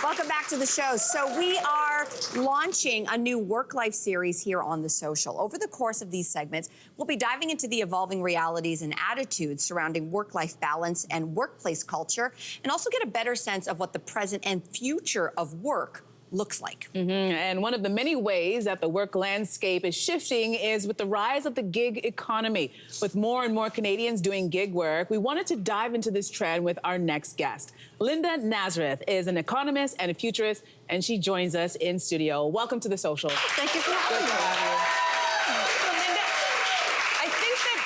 Welcome back to the show. So we are launching a new work-life series here on The Social. Over the course of these segments, we'll be diving into the evolving realities and attitudes surrounding work-life balance and workplace culture, and also get a better sense of what the present and future of work looks like. And one of the many ways that the work landscape is shifting is with the rise of the gig economy. With more and more Canadians doing gig work, we wanted to dive into this trend with our next guest. Linda Nazareth is an economist and a futurist, and she joins us in studio. Welcome to The Social. Thank you for having me.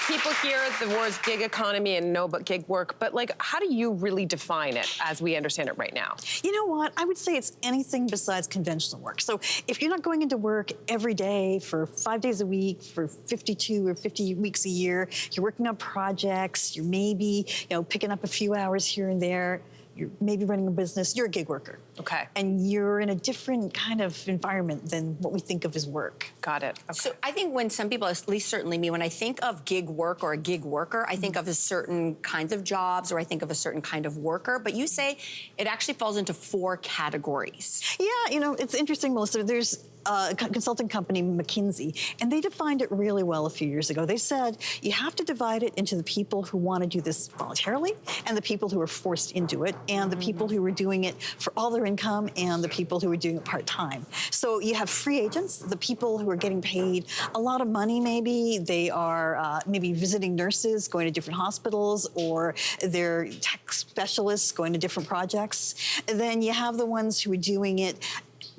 People hear the words gig economy and know about gig work, but how do you really define it as we understand it right now? You know what? I would say it's anything besides conventional work. So if you're not going into work every day for 5 days a week, for 52 or 50 weeks a year, you're working on projects, you're maybe, picking up a few hours here and there, you're maybe running a business, you're a gig worker. Okay. And you're in a different kind of environment than what we think of as work. Got it. Okay. So I think when some people, at least certainly me, when I think of gig work or a gig worker, I think of a certain kinds of jobs, or I think of a certain kind of worker. But you say it actually falls into 4 categories. Yeah, it's interesting, Melissa. There's a consulting company, McKinsey, and they defined it really well a few years ago. They said you have to divide it into the people who want to do this voluntarily and the people who are forced into it, and the people who are doing it for all their income and the people who are doing it part-time. So you have free agents, the people who are getting paid a lot of money maybe. They are maybe visiting nurses, going to different hospitals, or they're tech specialists going to different projects. And then you have the ones who are doing it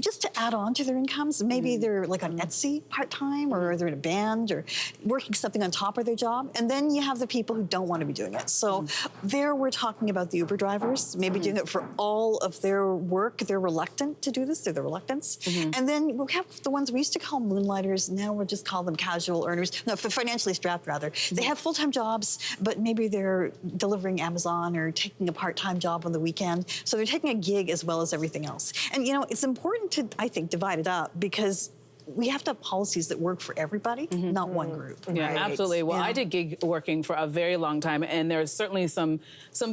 just to add on to their incomes. Maybe they're like on Etsy part-time, or they're in a band, or working something on top of their job. And then you have the people who don't want to be doing it. So there we're talking about the Uber drivers, maybe doing it for all of their work. They're reluctant to do this, they're the reluctance. And then we have the ones we used to call moonlighters, now we'll just call them casual earners. No, financially strapped rather. They have full-time jobs, but maybe they're delivering Amazon or taking a part-time job on the weekend. So they're taking a gig as well as everything else. And it's important to, I think, divide it up, because we have to have policies that work for everybody, not one group. Yeah, right? absolutely. Well, I did gig working for a very long time, and there's certainly some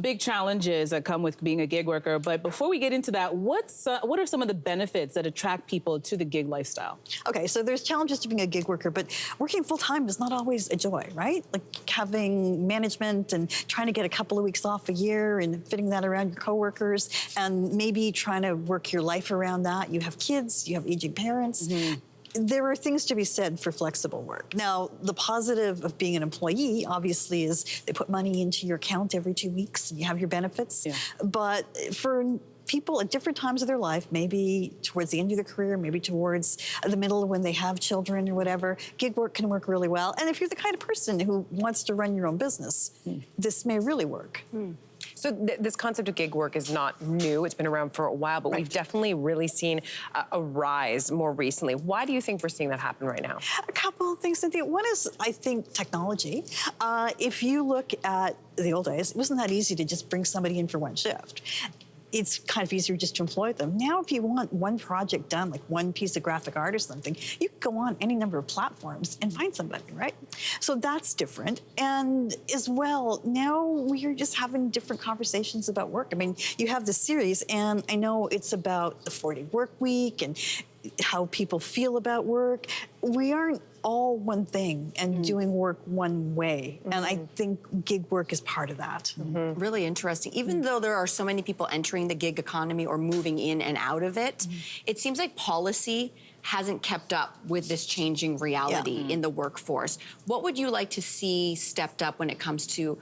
big challenges that come with being a gig worker. But before we get into that, what are some of the benefits that attract people to the gig lifestyle? Okay, so there's challenges to being a gig worker, but working full-time is not always a joy, right? Like having management and trying to get a couple of weeks off a year and fitting that around your coworkers, and maybe trying to work your life around that. You have kids, you have aging parents. There are things to be said for flexible work. Now, the positive of being an employee, obviously, is they put money into your account every 2 weeks, and you have your benefits. Yeah. But for people at different times of their life, maybe towards the end of their career, maybe towards the middle when they have children or whatever, gig work can work really well. And if you're the kind of person who wants to run your own business, this may really work. So this concept of gig work is not new. It's been around for a while, but we've definitely really seen a rise more recently. Why do you think we're seeing that happen right now? A couple of things, Cynthia. One is, I think, technology. If you look at the old days, it wasn't that easy to just bring somebody in for one shift. It's kind of easier just to employ them. Now, if you want one project done, like one piece of graphic art or something, you can go on any number of platforms and find somebody, right? So that's different. And as well, now we are just having different conversations about work. I mean, you have this series, and I know it's about the 4-day work week and how people feel about work. We aren't all one thing and doing work one way. And I think gig work is part of that. Really interesting. Even though there are so many people entering the gig economy or moving in and out of it, it seems like policy hasn't kept up with this changing reality in the workforce. What would you like to see stepped up when it comes to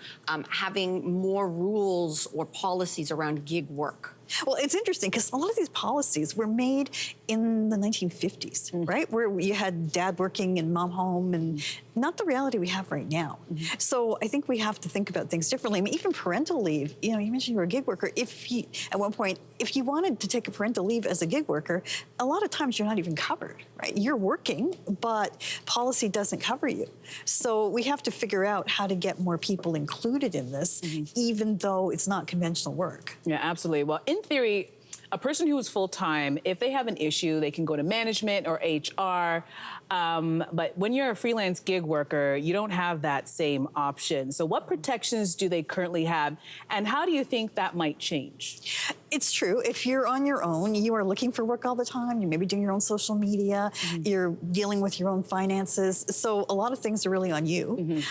having more rules or policies around gig work? Well, it's interesting because a lot of these policies were made in the 1950s, right? Where you had dad working and mom home, and not the reality we have right now. So I think we have to think about things differently. I mean, even parental leave, you mentioned you were a gig worker. At one point, if you wanted to take a parental leave as a gig worker, a lot of times you're not even covered, right? You're working, but policy doesn't cover you. So we have to figure out how to get more people included in this, even though it's not conventional work. Yeah, absolutely. Well, in theory, a person who is full-time, if they have an issue, they can go to management or HR. But when you're a freelance gig worker, you don't have that same option. So what protections do they currently have, and how do you think that might change? It's true. If you're on your own, you are looking for work all the time. You're maybe doing your own social media. You're dealing with your own finances. So a lot of things are really on you.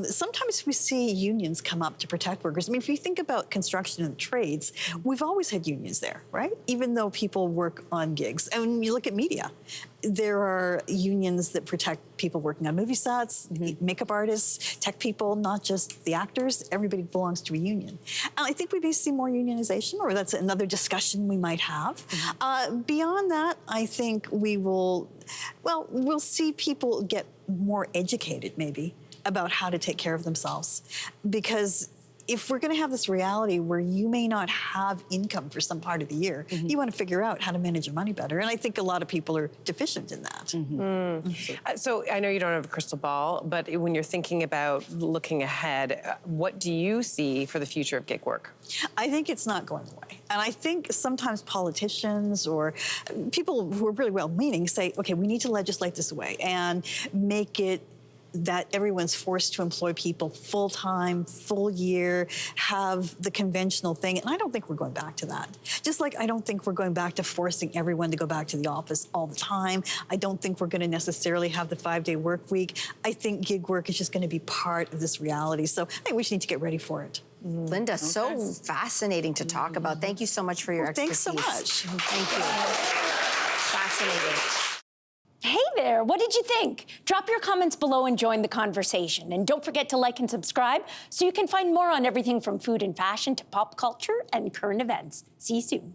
Sometimes we see unions come up to protect workers. I mean, if you think about construction and trades, we've always had unions there, right? Even though people work on gigs. And when you look at media, there are unions that protect people working on movie sets, makeup artists, tech people, not just the actors. Everybody belongs to a union. And I think we may see more unionization, or that's another discussion we might have. Beyond that, I think we'll see people get more educated, maybe, about how to take care of themselves. Because if we're going to have this reality where you may not have income for some part of the year, you want to figure out how to manage your money better. And I think a lot of people are deficient in that. So I know you don't have a crystal ball, but when you're thinking about looking ahead, what do you see for the future of gig work? I think it's not going away. And I think sometimes politicians or people who are really well-meaning say, okay, we need to legislate this away and make it that everyone's forced to employ people full-time, full year, have the conventional thing. And I don't think we're going back to that. Just like I don't think we're going back to forcing everyone to go back to the office all the time. I don't think we're going to necessarily have the 5-day work week. I think gig work is just going to be part of this reality. So I think we just need to get ready for it. Linda, so fascinating to talk about. Thank you so much for your expertise. Thanks so much. Thank you. Fascinating. Hey there, what did you think? Drop your comments below and join the conversation. And don't forget to like and subscribe so you can find more on everything from food and fashion to pop culture and current events. See you soon.